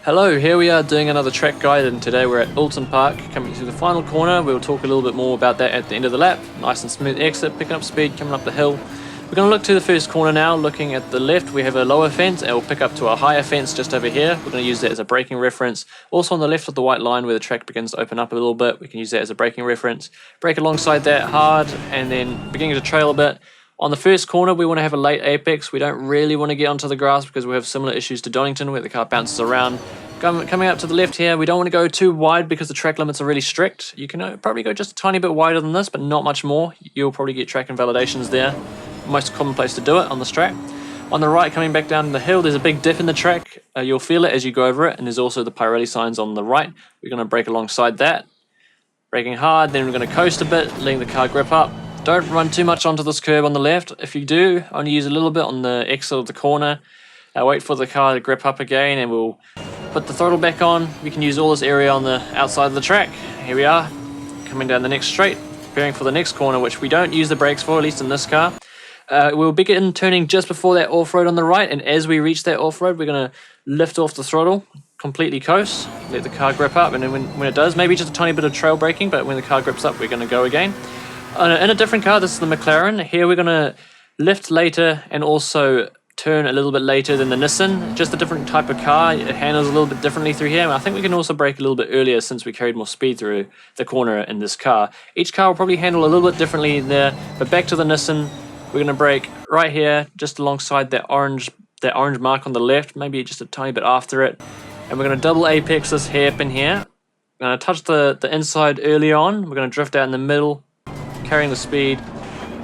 Hello, here we are doing another track guide, and today we're at Oulton Park, coming to the final corner. We'll talk a little bit more about that at the end of the lap. Nice and smooth exit, picking up speed, coming up the hill. We're going to look to the first corner now. Looking at the left, we have a lower fence, and we'll pick up to a higher fence just over here. We're going to use that as a braking reference. Also on the left of the white line where the track begins to open up a little bit, we can use that as a braking reference. Brake alongside that hard, and then beginning to trail a bit. On the first corner, we want to have a late apex. We don't really want to get onto the grass because we have similar issues to Donington where the car bounces around. Coming up to the left here, we don't want to go too wide because the track limits are really strict. You can probably go just a tiny bit wider than this, but not much more. You'll probably get track invalidations there. Most common place to do it on this track. On the right, coming back down the hill, there's a big dip in the track. You'll feel it as you go over it, and there's also the Pirelli signs on the right. We're going to brake alongside that. Braking hard, then we're going to coast a bit, letting the car grip up. Don't run too much onto this curb on the left. If you do, only use a little bit on the exit of the corner. Wait for the car to grip up again, and we'll put the throttle back on. We can use all this area on the outside of the track. Here we are, coming down the next straight, preparing for the next corner, which we don't use the brakes for, at least in this car. We'll begin turning just before that off-road on the right, and as we reach that off-road, we're going to lift off the throttle, completely coast, let the car grip up, and then when it does, maybe just a tiny bit of trail braking, but when the car grips up, we're going to go again. In a different car, this is the McLaren. Here we're going to lift later and also turn a little bit later than the Nissan. Just a different type of car. It handles a little bit differently through here. I think we can also brake a little bit earlier since we carried more speed through the corner in this car. Each car will probably handle a little bit differently there, but back to the Nissan, we're going to brake right here, just alongside that orange mark on the left, maybe just a tiny bit after it. And we're going to double apex this hairpin here. We're going to touch the inside early on. We're going to drift out in the middle, carrying the speed,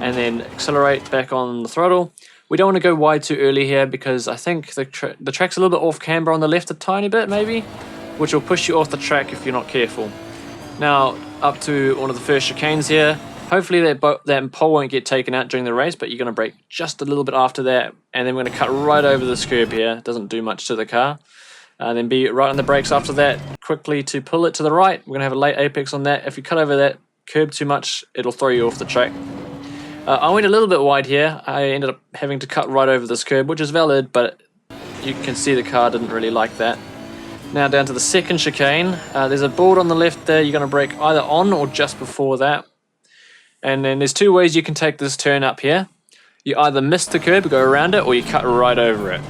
and then accelerate back on the throttle. We don't want to go wide too early here because I think the track's a little bit off camber on the left a tiny bit maybe, which will push you off the track if you're not careful. Now up to one of the first chicanes here. Hopefully that pole won't get taken out during the race, but you're going to brake just a little bit after that, and then we're going to cut right over this curb here. It doesn't do much to the car. Then be right on the brakes after that, quickly to pull it to the right. We're going to have a late apex on that. If you cut over that curb too much, it'll throw you off the track. I went a little bit wide here. I ended up having to cut right over this curb, which is valid, but you can see the car didn't really like that. Now down to the second chicane. There's a board on the left there. You're going to brake either on or just before that. And then there's two ways you can take this turn up here. You either miss the curb, go around it, or you cut right over it.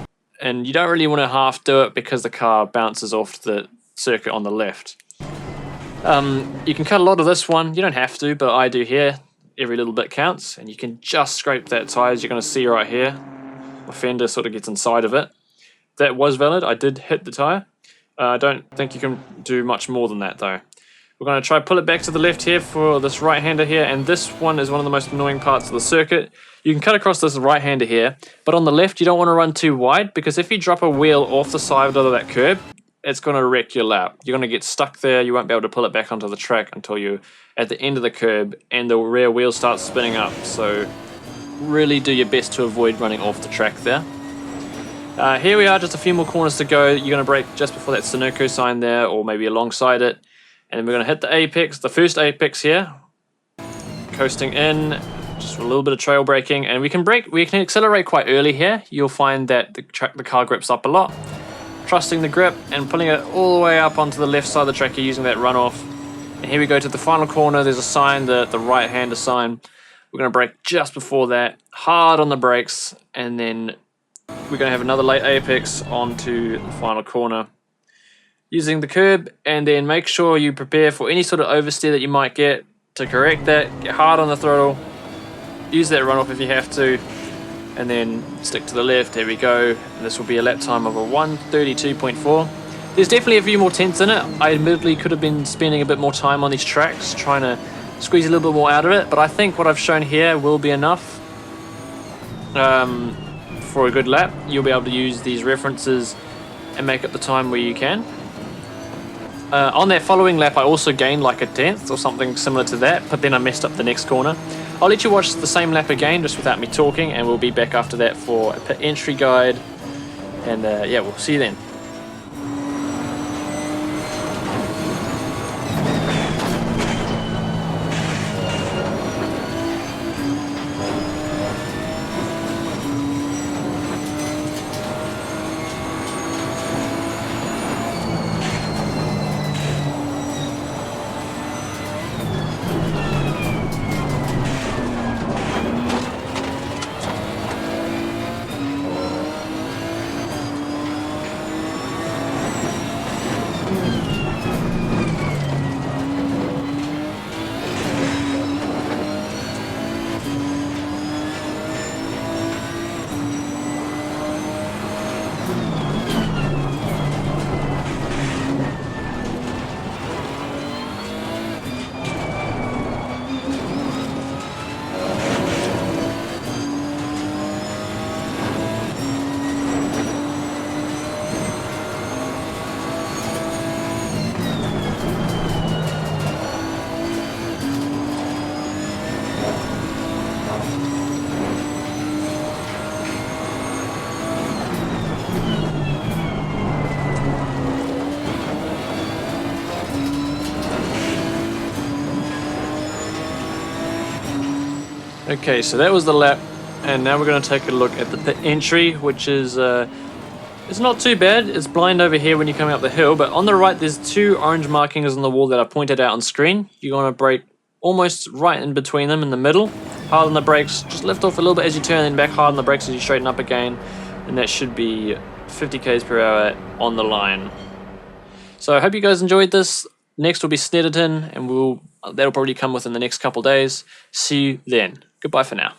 And you don't really want to half do it because the car bounces off the circuit on the left. You can cut a lot of this one. You don't have to, but I do here. Every little bit counts, and you can just scrape that tyre, as you're going to see right here. The fender sort of gets inside of it. That was valid. I did hit the tyre. I don't think you can do much more than that though. We're going to try pull it back to the left here for this right-hander here, and this one is one of the most annoying parts of the circuit. You can cut across this right-hander here, but on the left you don't want to run too wide, because if you drop a wheel off the side of that curb, it's going to wreck your lap. You're going to get stuck there. You won't be able to pull it back onto the track until you're at the end of the curb and the rear wheel starts spinning up. So really do your best to avoid running off the track there. Here we are, just a few more corners to go. You're going to brake just before that Sunoco sign there, or maybe alongside it. And then we're going to hit the apex, the first apex here. Coasting in, just a little bit of trail braking. And we can accelerate quite early here. You'll find that the car grips up a lot. Trusting the grip and pulling it all the way up onto the left side of the track, you're using that runoff. And here we go to the final corner. There's a sign, the right-hander sign. We're going to brake just before that, hard on the brakes, and then we're going to have another late apex onto the final corner. Using the curb, and then make sure you prepare for any sort of oversteer that you might get. To correct that, get hard on the throttle, use that runoff if you have to, and then stick to the left. There we go. And this will be a lap time of a 1:32.4. There's definitely a few more tenths in it. I admittedly could have been spending a bit more time on these tracks, trying to squeeze a little bit more out of it, but I think what I've shown here will be enough for a good lap. You'll be able to use these references and make up the time where you can. On that following lap, I also gained like a tenth or something similar to that, but then I messed up the next corner. I'll let you watch the same lap again, just without me talking, and we'll be back after that for a pit entry guide. And yeah, we'll see you then. Okay, so that was the lap, and now we're going to take a look at the pit entry, which is it's not too bad. It's blind over here when you're coming up the hill, but on the right there's two orange markings on the wall that I pointed out on screen. You're going to brake almost right in between them in the middle. Hard on the brakes, just lift off a little bit as you turn, then back hard on the brakes as you straighten up again, and that should be 50 km per hour on the line. So I hope you guys enjoyed this. Next will be Snetterton, and that'll probably come within the next couple days. See you then. Goodbye for now.